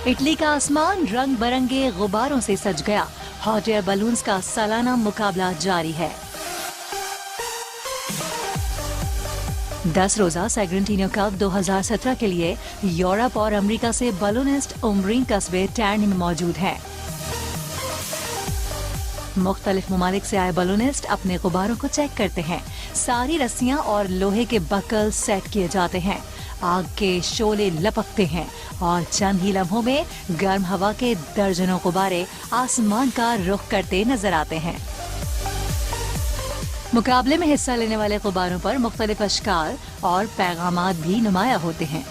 Italy का आसमान रंग बिरंगे गुब्बारों से सज गया। हॉट एयर बलून्स का सालाना मुकाबला जारी है। 10 रोजा सैग्रेंटिनो कप 2017 के लिए यूरोप और अमेरिका से बलूनिस्ट उमरीन कस्बे टैरनी में मौजूद हैं। मुख्तलिफ ममालिक से आए बलूनिस्ट अपने गुब्बारों को चेक करते हैं। सारी रस्सियां और लोहे के बकल सेट किए जाते हैं। आग के शोले लपकते हैं और चंद ही लम्हों में गर्म हवा के दर्जनों गुब्बारे आसमान का रुख करते नजर आते हैं। मुकाबले में हिस्सा लेने वाले गुब्बारों पर मुख्तलिफ अशकाल और पैगामात भी नुमाया होते हैं।